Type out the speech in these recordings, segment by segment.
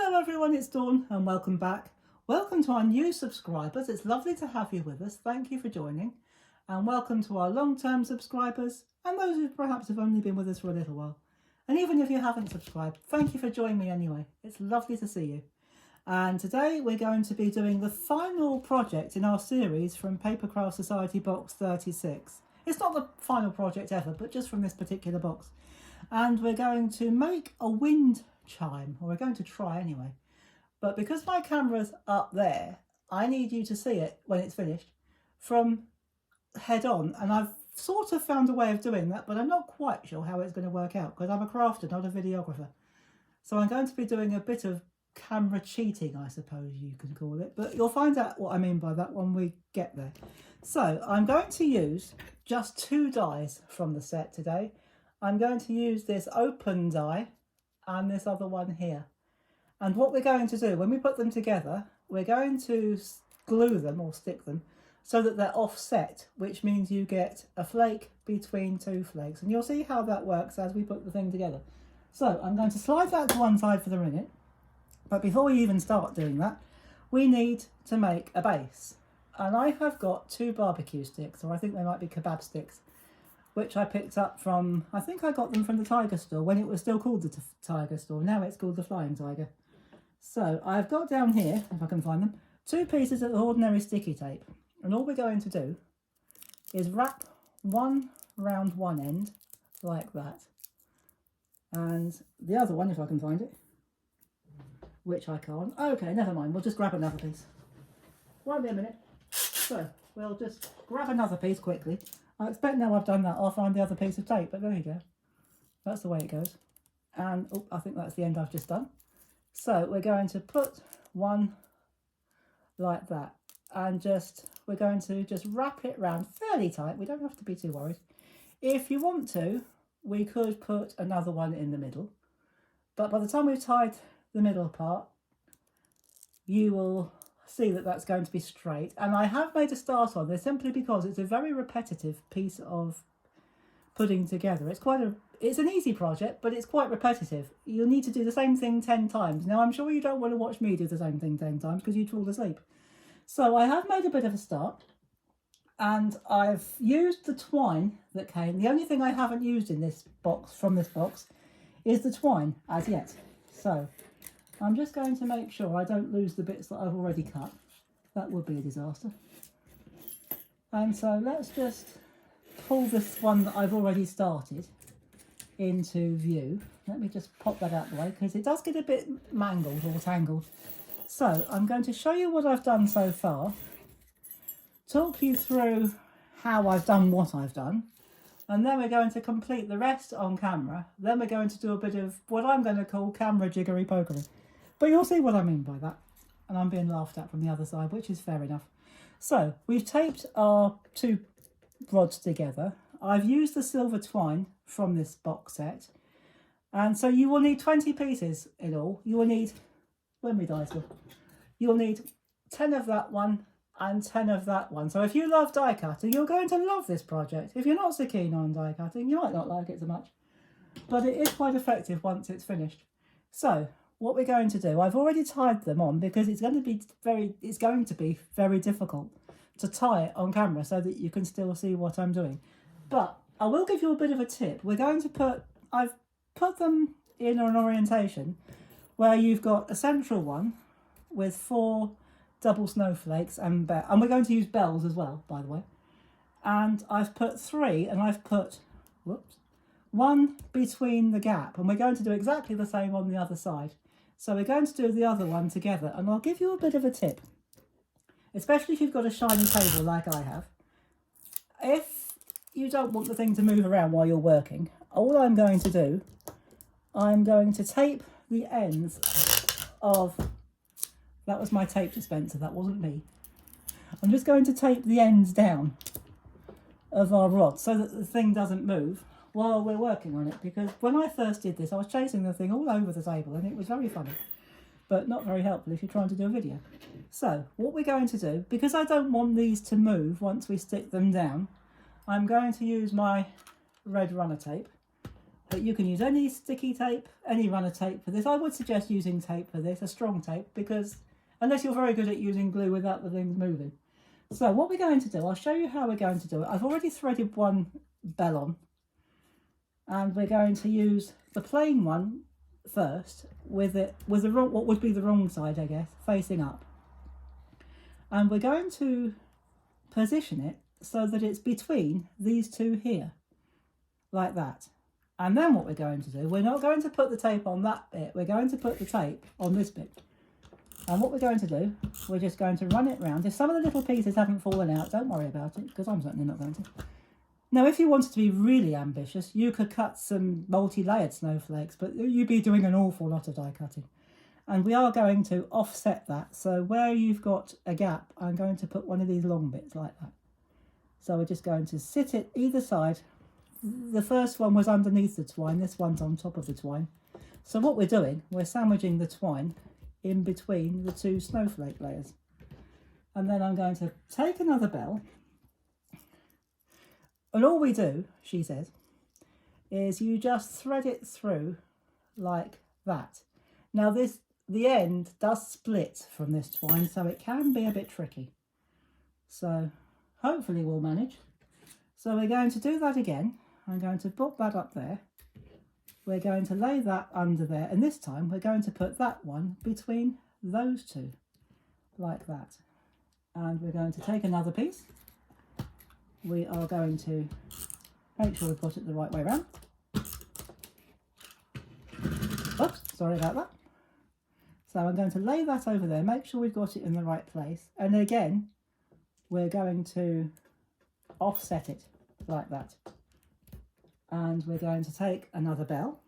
Hello everyone, it's Dawn and welcome back. Welcome to our new subscribers. It's lovely to have you with us. Thank you for joining. And welcome to our long-term subscribers and those who perhaps have only been with us for a little while. And even if you haven't subscribed, thank you for joining me anyway. It's lovely to see you. And today we're going to be doing the final project in our series from PAPERCRAFT Society Box 36. It's not the final project ever, but just from this particular box. And we're going to make a wind chime, or we're going to try anyway. But because my camera's up there, I need you to see it when it's finished from head on. And I've sort of found a way of doing that, but I'm not quite sure how it's going to work out because I'm a crafter, not a videographer. So I'm going to be doing a bit of camera cheating, I suppose you can call it, but you'll find out what I mean by that when we get there. So I'm going to use just two dies from the set today. I'm going to use this open die and this other one here. And what we're going to do, when we put them together, we're going to glue them or stick them so that they're offset, which means you get a flake between two flakes. And you'll see how that works as we put the thing together. So I'm going to slide that to one side for the minute. But before we even start doing that, we need to make a base. And I have got two barbecue sticks, or I think they might be kebab sticks, which I picked up from, I think I got them from the Tiger store when it was still called the Tiger store. Now it's called the Flying Tiger. So I've got down here, if I can find them, two pieces of ordinary sticky tape. And all we're going to do is wrap one round one end like that. And the other one, if I can find it, which I can't. Okay, never mind. We'll just grab another piece. Won't be a minute. So we'll just grab another piece quickly. I expect now I've done that, I'll find the other piece of tape, but there you go. That's the way it goes. And oh, I think that's the end I've just done. So we're going to put one like that and we're going to just wrap it round fairly tight. We don't have to be too worried. If you want to, we could put another one in the middle. But by the time we've tied the middle part, you will see that that's going to be straight. And I have made a start on this simply because it's a very repetitive piece of putting together. It's an easy project, but it's quite repetitive. You'll need to do the same thing 10 times. Now I'm sure you don't want to watch me do the same thing 10 times because you'd fall asleep. So I have made a bit of a start and I've used the twine that came. The only thing I haven't used in this box, from this box, is the twine as yet. So I'm just going to make sure I don't lose the bits that I've already cut. That would be a disaster. And so let's just pull this one that I've already started into view. Let me just pop that out of the way because it does get a bit mangled or tangled. So I'm going to show you what I've done so far, talk you through how I've done what I've done, and then we're going to complete the rest on camera. Then we're going to do a bit of what I'm going to call camera jiggery pokery. But you'll see what I mean by that. And I'm being laughed at from the other side, which is fair enough. So we've taped our two rods together. I've used the silver twine from this box set. And so you will need 20 pieces in all. You will need, when we dice them, you'll need 10 of that one and 10 of that one. So if you love die cutting, you're going to love this project. If you're not so keen on die cutting, you might not like it so much. But it is quite effective once it's finished. So what we're going to do, I've already tied them on because it's going to be very difficult to tie it on camera so that you can still see what I'm doing. But I will give you a bit of a tip. I've put them in an orientation where you've got a central one with 4 double snowflakes and we're going to use bells as well, by the way. And I've put 3 and I've put, one between the gap, and we're going to do exactly the same on the other side. So we're going to do the other one together, and I'll give you a bit of a tip, especially if you've got a shiny table like I have. If you don't want the thing to move around while you're working, all I'm going to do, I'm going to tape the ends of, that was my tape dispenser, that wasn't me. I'm just going to tape the ends down of our rod so that the thing doesn't move while we're working on it, because when I first did this I was chasing the thing all over the table and it was very funny but not very helpful if you're trying to do a video. So what we're going to do, because I don't want these to move once we stick them down, I'm going to use my red runner tape But you can use any sticky tape, any runner tape for this. I would suggest using tape for this, a strong tape, because unless you're very good at using glue without the things moving. So what we're going to do, I'll show you how we're going to do it. I've already threaded one bell on, and we're going to use the plain one first with the wrong, what would be the wrong side, I guess, facing up. And we're going to position it so that it's between these two here, like that. And then what we're going to do, we're not going to put the tape on that bit, we're going to put the tape on this bit. And what we're going to do, we're just going to run it round. If some of the little pieces haven't fallen out, don't worry about it, because I'm certainly not going to. Now, if you wanted to be really ambitious, you could cut some multi-layered snowflakes, but you'd be doing an awful lot of die cutting. And we are going to offset that. So where you've got a gap, I'm going to put one of these long bits like that. So we're just going to sit it either side. The first one was underneath the twine, this one's on top of the twine. So what we're doing, we're sandwiching the twine in between the two snowflake layers. And then I'm going to take another bell, and all we do, she says, is you just thread it through like that. Now the end does split from this twine, so it can be a bit tricky. So hopefully we'll manage. So we're going to do that again. I'm going to put that up there. We're going to lay that under there, and this time we're going to put that one between those two, like that. And we're going to take another piece. We are going to make sure we've got it the right way around. Oops, sorry about that. So I'm going to lay that over there, make sure we've got it in the right place. And again, we're going to offset it like that. And we're going to take another bell.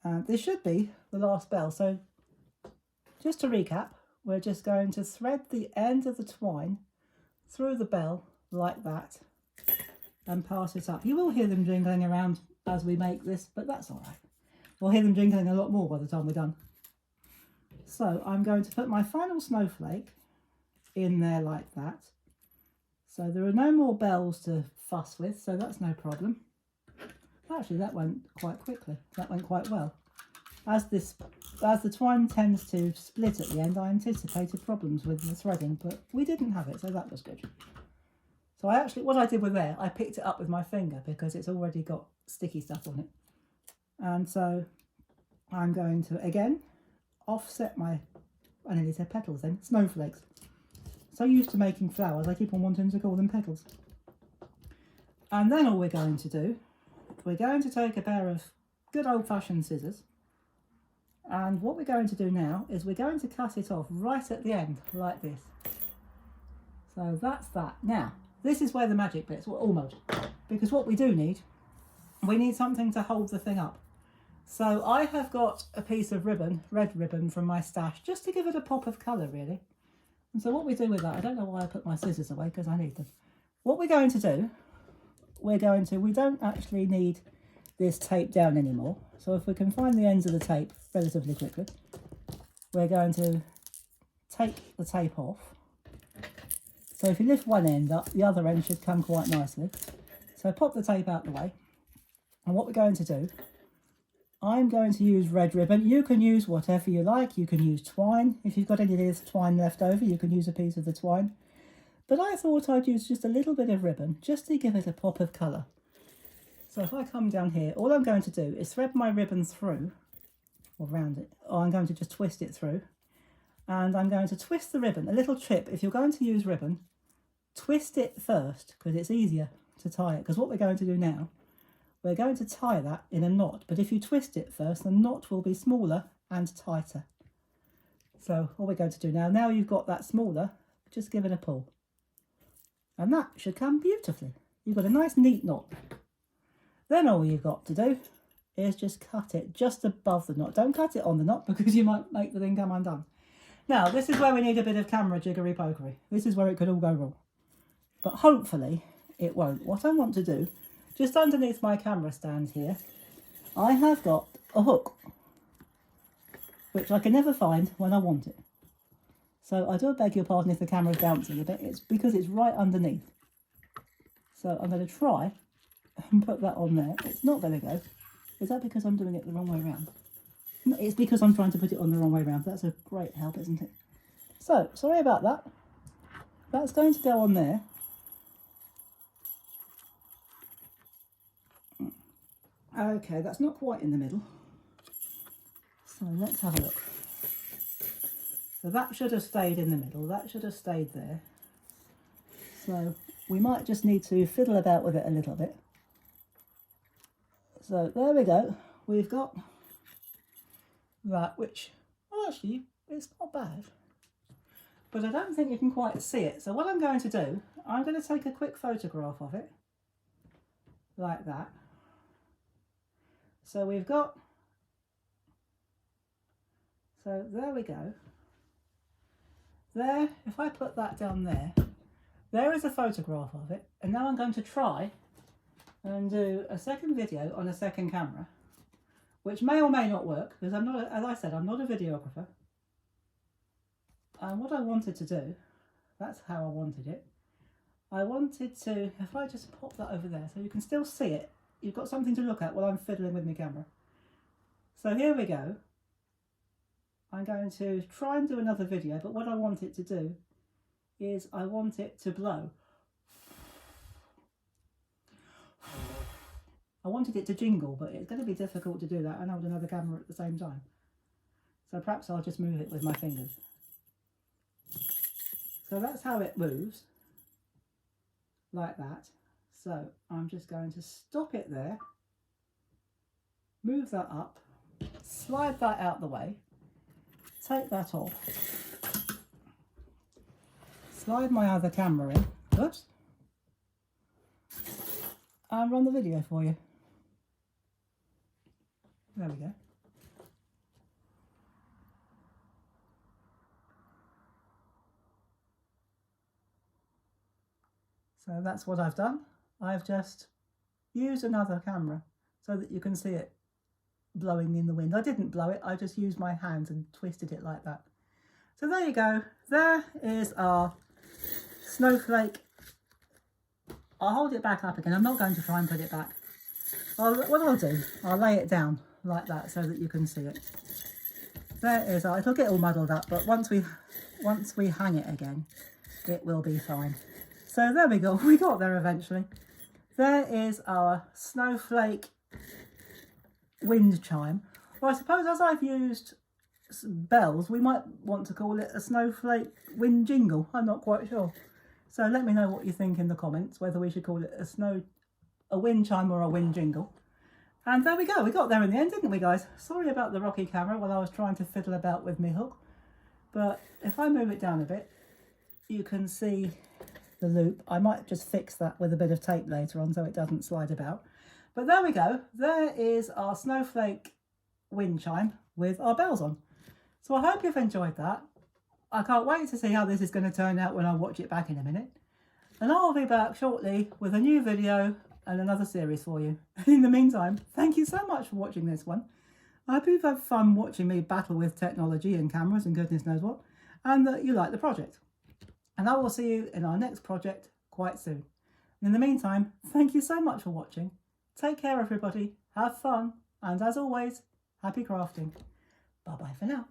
And this should be the last bell. So just to recap, we're just going to thread the end of the twine through the bell like that and pass it up. You will hear them jingling around as we make this, but that's all right. We'll hear them jingling a lot more by the time we're done. So I'm going to put my final snowflake in there like that. So there are no more bells to fuss with, so that's no problem. Actually, that went quite quickly. That went quite well. As the twine tends to split at the end, I anticipated problems with the threading, but we didn't have it, so that was good. So what I did with there, I picked it up with my finger because it's already got sticky stuff on it. And so I'm going to, again, offset my, I nearly said petals then, snowflakes. So used to making flowers, I keep on wanting to call them petals. And then all we're going to do, we're going to take a pair of good old-fashioned scissors. And what we're going to do now is we're going to cut it off right at the end, like this. So that's that. Now, this is where the magic bits, well, almost. Because what we do need, we need something to hold the thing up. So I have got a piece of ribbon, red ribbon from my stash, just to give it a pop of colour, really. And so what we do with that, I don't know why I put my scissors away because I need them. What we're going to do, we don't actually need this tape down anymore. So if we can find the ends of the tape relatively quickly, we're going to take the tape off. So if you lift one end up, the other end should come quite nicely. So pop the tape out the way. And what we're going to do, I'm going to use red ribbon. You can use whatever you like. You can use twine. If you've got any of this twine left over, you can use a piece of the twine. But I thought I'd use just a little bit of ribbon, just to give it a pop of colour. So if I come down here, all I'm going to do is thread my ribbon through, or round it, or I'm going to just twist it through. And I'm going to twist the ribbon. A little tip, if you're going to use ribbon, twist it first, because it's easier to tie it. Because what we're going to do now, we're going to tie that in a knot, but if you twist it first, the knot will be smaller and tighter. So all we're going to do now you've got that smaller, just give it a pull. And that should come beautifully. You've got a nice neat knot. Then all you've got to do is just cut it just above the knot. Don't cut it on the knot because you might make the thing come undone. Now, this is where we need a bit of camera jiggery-pokery. This is where it could all go wrong. But hopefully it won't. What I want to do, just underneath my camera stand here, I have got a hook, which I can never find when I want it. So I do beg your pardon if the camera's bouncing a bit. It's because it's right underneath. So I'm going to try and put that on there, it's not going to go. Is that because I'm doing it the wrong way around? No, it's because I'm trying to put it on the wrong way around. That's a great help, isn't it? So, sorry about that. That's going to go on there. Okay, that's not quite in the middle. So let's have a look. So that should have stayed in the middle. That should have stayed there. So we might just need to fiddle about with it a little bit. So there we go. We've got that, which, well, actually, it's not bad. But I don't think you can quite see it. So what I'm going to do, I'm going to take a quick photograph of it, like that. So we've got, so there we go. There, if I put that down there, there is a photograph of it. And now I'm going to try and do a second video on a second camera, which may or may not work, because I'm not, as I said, I'm not a videographer. And what I wanted to do, that's how I wanted it. I wanted to, if I just pop that over there so you can still see it, you've got something to look at while I'm fiddling with my camera. So here we go. I'm going to try and do another video, but what I want it to do is I want it to blow. I wanted it to jingle, but it's going to be difficult to do that and hold another camera at the same time. So perhaps I'll just move it with my fingers. So that's how it moves, like that. So I'm just going to stop it there, move that up, slide that out the way, take that off, slide my other camera in, whoops, and run the video for you. There we go. So that's what I've done. I've just used another camera so that you can see it blowing in the wind. I didn't blow it, I just used my hands and twisted it like that. So there you go. There is our snowflake. I'll hold it back up again. I'm not going to try and put it back. What I'll do, I'll lay it down like that so that you can see it. There is our, it'll get all muddled up, but once we hang it again, it will be fine. So there we go, we got there eventually. There is our snowflake wind chime. Well, I suppose as I've used bells, we might want to call it a snowflake wind jingle. I'm not quite sure. So let me know what you think in the comments, whether we should call it a wind chime or a wind jingle. And there we go, we got there in the end, didn't we, guys? Sorry about the rocky camera while I was trying to fiddle about with my hook. But if I move it down a bit, you can see the loop. I might just fix that with a bit of tape later on so it doesn't slide about. But there we go. There is our snowflake wind chime with our bells on. So I hope you've enjoyed that. I can't wait to see how this is going to turn out when I watch it back in a minute. And I'll be back shortly with a new video and another series for you. In the meantime, thank you so much for watching this one. I hope you've had fun watching me battle with technology and cameras and goodness knows what, and that you like the project. And I will see you in our next project quite soon. And in the meantime, thank you so much for watching. Take care, everybody. Have fun. And as always, happy crafting. Bye-bye for now.